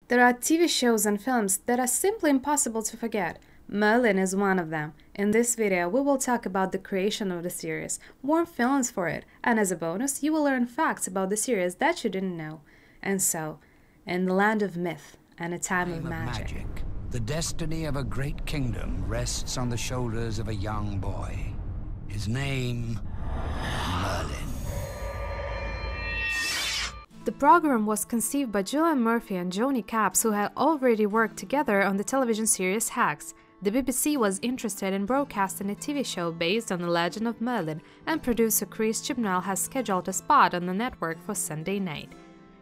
There are TV shows and films that are simply impossible to forget. Merlin is one of them. In this video, we will talk about the creation of the series, warm feelings for it, and as a bonus, you will learn facts about the series that you didn't know. And so, in the land of myth and a time of magic, the destiny of a great kingdom rests on the shoulders of a young boy. His name, Merlin. The program was conceived by Julian Murphy and Johnny Capps, who had already worked together on the television series Hacks. The BBC was interested in broadcasting a TV show based on the legend of Merlin, and producer Chris Chibnall has scheduled a spot on the network for Sunday night.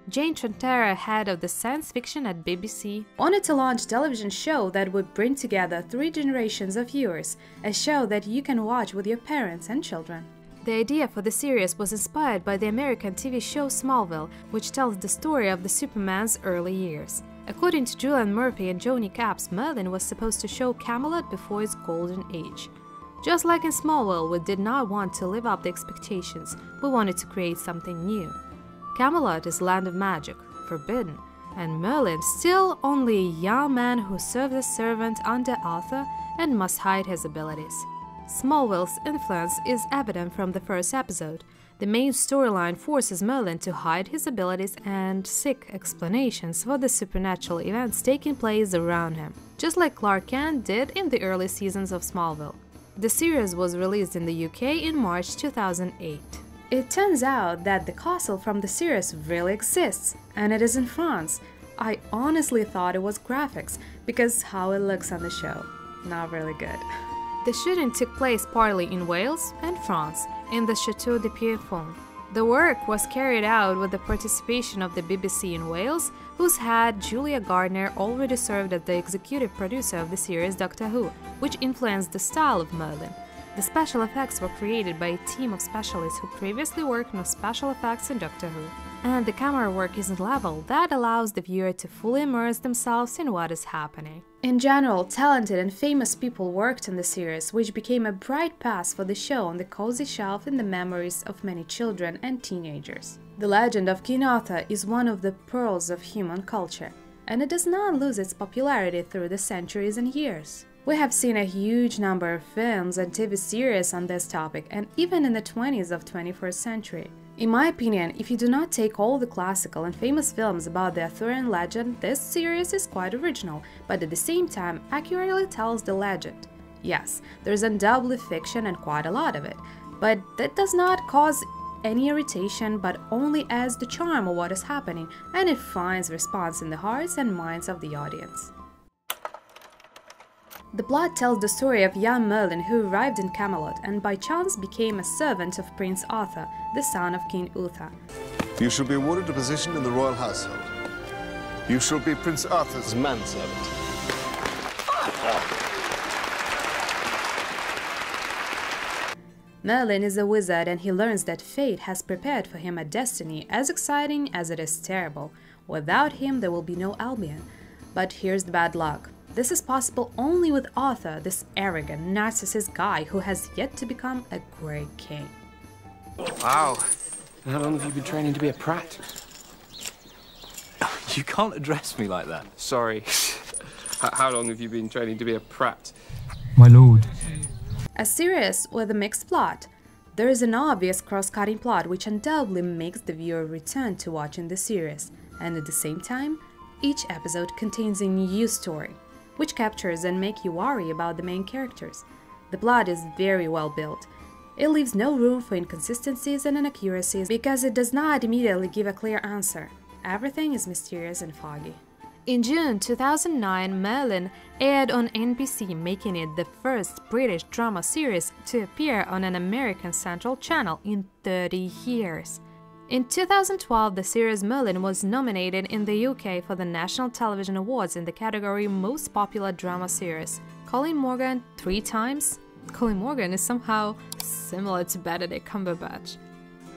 Jane Trentera, head of the science fiction at BBC, wanted to launch a television show that would bring together 3 generations of viewers, a show that you can watch with your parents and children. The idea for the series was inspired by the American TV show Smallville, which tells the story of the Superman's early years. According to Julian Murphy and Johnny Capps, Merlin was supposed to show Camelot before its golden age. Just like in Smallville, we did not want to live up to expectations, we wanted to create something new. Camelot is land of magic, forbidden, and Merlin still only a young man who serves as servant under Arthur and must hide his abilities. Smallville's influence is evident from the first episode. The main storyline forces Merlin to hide his abilities and seek explanations for the supernatural events taking place around him, just like Clark Kent did in the early seasons of Smallville. The series was released in the UK in March 2008. It turns out that the castle from the series really exists, and it is in France. I honestly thought it was graphics, because how it looks on the show. Not really good. The shooting took place partly in Wales and France, in the Château de Pierrefonds. The work was carried out with the participation of the BBC in Wales, whose head Julia Gardner already served as the executive producer of the series Doctor Who, which influenced the style of Merlin. The special effects were created by a team of specialists who previously worked on special effects in Doctor Who. And the camera work is a level that allows the viewer to fully immerse themselves in what is happening. In general, talented and famous people worked on the series, which became a bright path for the show on the cozy shelf in the memories of many children and teenagers. The legend of King Arthur is one of the pearls of human culture, and it does not lose its popularity through the centuries and years. We have seen a huge number of films and TV series on this topic, and even in the 20s of 21st century. In my opinion, if you do not take all the classical and famous films about the Arthurian legend, this series is quite original, but at the same time accurately tells the legend. Yes, there is undoubtedly fiction and quite a lot of it, but that does not cause any irritation, but only adds the charm of what is happening, and it finds response in the hearts and minds of the audience. The plot tells the story of young Merlin who arrived in Camelot and by chance became a servant of Prince Arthur, the son of King Uther. You shall be awarded a position in the royal household. You shall be Prince Arthur's manservant. Merlin is a wizard and he learns that fate has prepared for him a destiny as exciting as it is terrible. Without him there will be no Albion. But here's the bad luck. This is possible only with Arthur, this arrogant, narcissist guy who has yet to become a great king. Wow. How long have you been training to be a prat? You can't address me like that. Sorry. How long have you been training to be a prat? My lord. A series with a mixed plot. There is an obvious cross-cutting plot which undoubtedly makes the viewer return to watching the series, and at the same time, each episode contains a new story, which captures and make you worry about the main characters. The plot is very well built. It leaves no room for inconsistencies and inaccuracies because it does not immediately give a clear answer. Everything is mysterious and foggy. In June 2009, Merlin aired on NBC, making it the first British drama series to appear on an American Central channel in 30 years. In 2012, the series Merlin was nominated in the UK for the National Television Awards in the category Most Popular Drama Series. Colin Morgan 3 times? Colin Morgan is somehow similar to Benedict Cumberbatch.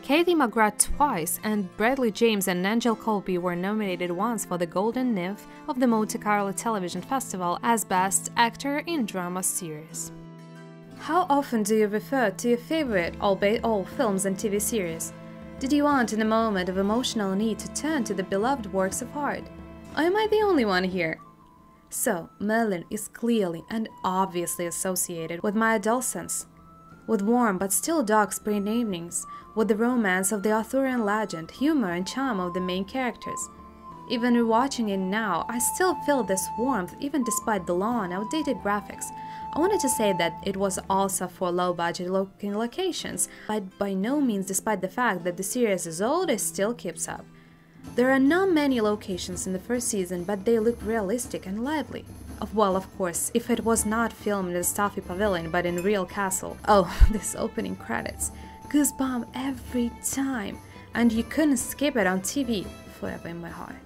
Katie McGrath twice, and Bradley James and Angel Colby were nominated once for the Golden Nymph of the Monte Carlo Television Festival as Best Actor in Drama Series. How often do you refer to your favorite, albeit all, films and TV series? Did you want, in a moment of emotional need, to turn to the beloved works of art? Or am I the only one here? So, Merlin is clearly and obviously associated with my adolescence, with warm but still dark spring evenings, with the romance of the Arthurian legend, humor and charm of the main characters. Even rewatching it now, I still feel this warmth even despite the long and outdated graphics. I wanted to say that it was also for low-budget looking locations, but by no means despite the fact that the series is old, it still keeps up. There are not many locations in the first season, but they look realistic and lively. Well, of course, if it was not filmed in the stuffy pavilion, but in real castle. Oh, this opening credits. Goosebumps every time. And you couldn't skip it on TV, forever in my heart.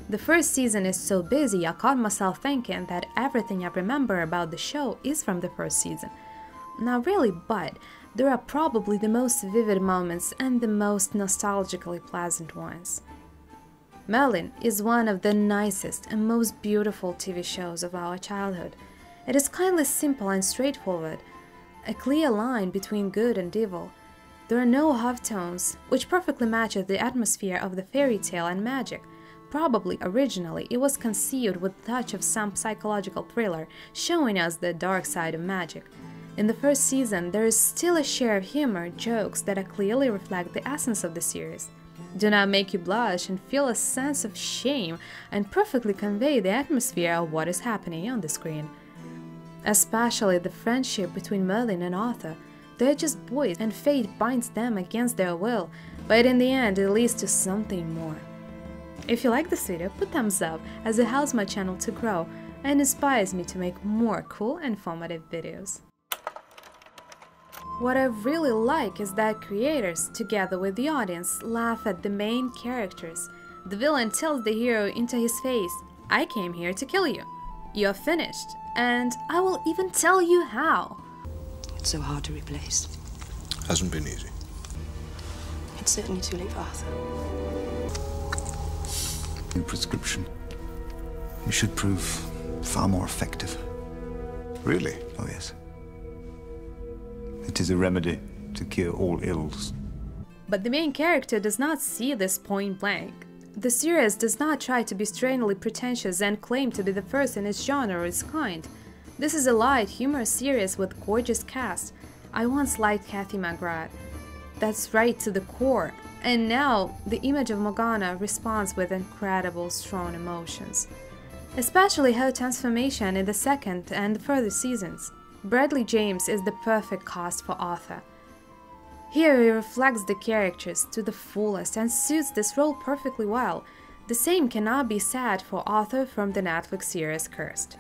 The first season is so busy, I caught myself thinking that everything I remember about the show is from the first season. Not really, but there are probably the most vivid moments and the most nostalgically pleasant ones. Merlin is one of the nicest and most beautiful TV shows of our childhood. It is kindly simple and straightforward, a clear line between good and evil. There are no half-tones, which perfectly matches the atmosphere of the fairy tale and magic. Probably originally it was conceived with a touch of some psychological thriller, showing us the dark side of magic. In the first season, there is still a share of humor, jokes that clearly reflect the essence of the series. Do not make you blush and feel a sense of shame, and perfectly convey the atmosphere of what is happening on the screen. Especially the friendship between Merlin and Arthur. They're just boys and fate binds them against their will, but in the end it leads to something more. If you like this video, put thumbs up as it helps my channel to grow and inspires me to make more cool and informative videos. What I really like is that creators, together with the audience, laugh at the main characters. The villain tells the hero into his face, "I came here to kill you. You're finished, and I will even tell you how." It's so hard to replace. Hasn't been easy. It's certainly too late for Arthur. New prescription. You should prove far more effective. Really? Oh, yes. It is a remedy to cure all ills. But the main character does not see this point blank. The series does not try to be strainedly pretentious and claim to be the first in its genre or its kind. This is a light, humorous series with gorgeous cast. I once liked Kathy McGrath. That's right to the core. And now, the image of Morgana responds with incredible, strong emotions. Especially her transformation in the second and further seasons. Bradley James is the perfect cast for Arthur. Here he reflects the characters to the fullest and suits this role perfectly well. The same cannot be said for Arthur from the Netflix series Cursed.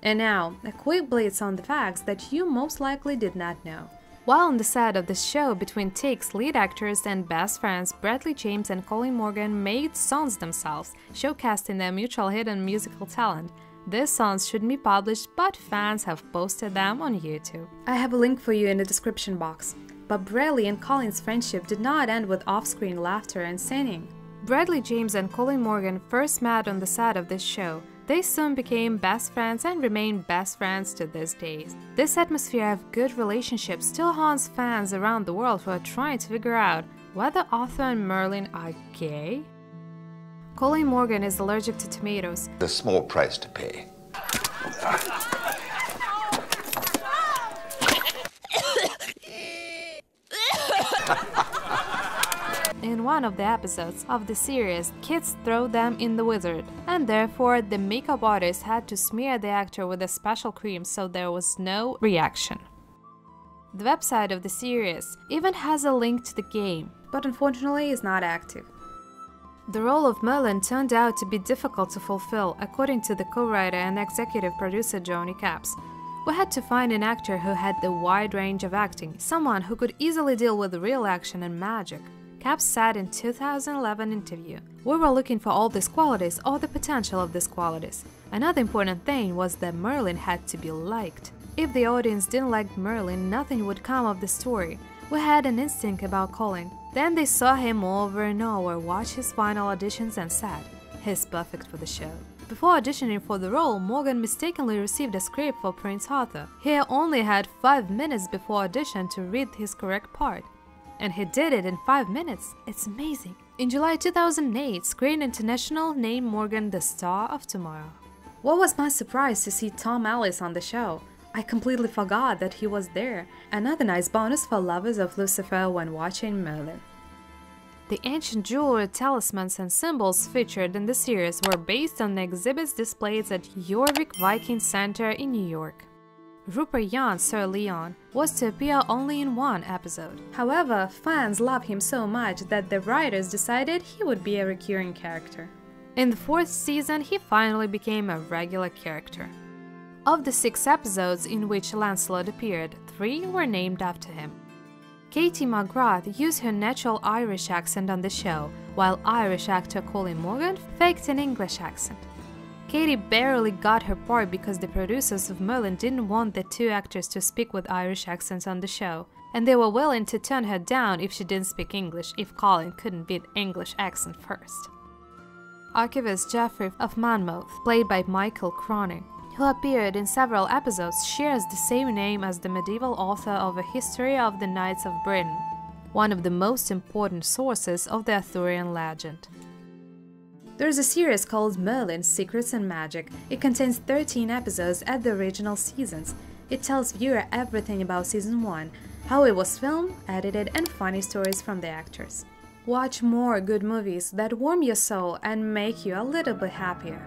And now, a quick blitz on the facts that you most likely did not know. While on the set of the show, between takes, lead actors and best friends Bradley James and Colin Morgan made songs themselves, showcasing their mutual hidden musical talent. These songs shouldn't be published, but fans have posted them on YouTube. I have a link for you in the description box. But Bradley and Colin's friendship did not end with off-screen laughter and singing. Bradley James and Colin Morgan first met on the set of this show. They soon became best friends and remain best friends to this day. This atmosphere of good relationships still haunts fans around the world who are trying to figure out whether Arthur and Merlin are gay. Colin Morgan is allergic to tomatoes. A small price to pay. In one of the episodes of the series, kids throw them in the wizard, and therefore the makeup artist had to smear the actor with a special cream so there was no reaction. The website of the series even has a link to the game, but unfortunately is not active. The role of Merlin turned out to be difficult to fulfill, according to the co-writer and executive producer Johnny Capps. We had to find an actor who had a wide range of acting, someone who could easily deal with real action and magic. Capps said in 2011 interview, "We were looking for all these qualities or the potential of these qualities. Another important thing was that Merlin had to be liked. If the audience didn't like Merlin, nothing would come of the story. We had an instinct about Colin. Then they saw him over and over, watched his final auditions and said, he's perfect for the show." Before auditioning for the role, Morgan mistakenly received a script for Prince Arthur. He only had 5 minutes before audition to read his correct part. And he did it in 5 minutes. It's amazing. In July 2008, Screen International named Morgan the Star of Tomorrow. What was my surprise to see Tom Ellis on the show? I completely forgot that he was there. Another nice bonus for lovers of Lucifer when watching Merlin. The ancient jewelry, talismans, and symbols featured in the series were based on the exhibits displayed at Jorvik Viking Center in New York. Rupert Jan Sir Leon was to appear only in one episode. However, fans loved him so much that the writers decided he would be a recurring character. In the 4th season, he finally became a regular character. Of the 6 episodes in which Lancelot appeared, 3 were named after him. Katie McGrath used her natural Irish accent on the show, while Irish actor Colin Morgan faked an English accent. Katie barely got her part because the producers of Merlin didn't want the 2 actors to speak with Irish accents on the show, and they were willing to turn her down if she didn't speak English if Colin couldn't beat English accent first. Archivist Geoffrey of Monmouth, played by Michael Cronin, who appeared in several episodes, shares the same name as the medieval author of A History of the Knights of Britain, one of the most important sources of the Arthurian legend. There is a series called Merlin: Secrets and Magic. It contains 13 episodes at the original seasons. It tells viewer everything about Season 1, how it was filmed, edited, and funny stories from the actors. Watch more good movies that warm your soul and make you a little bit happier.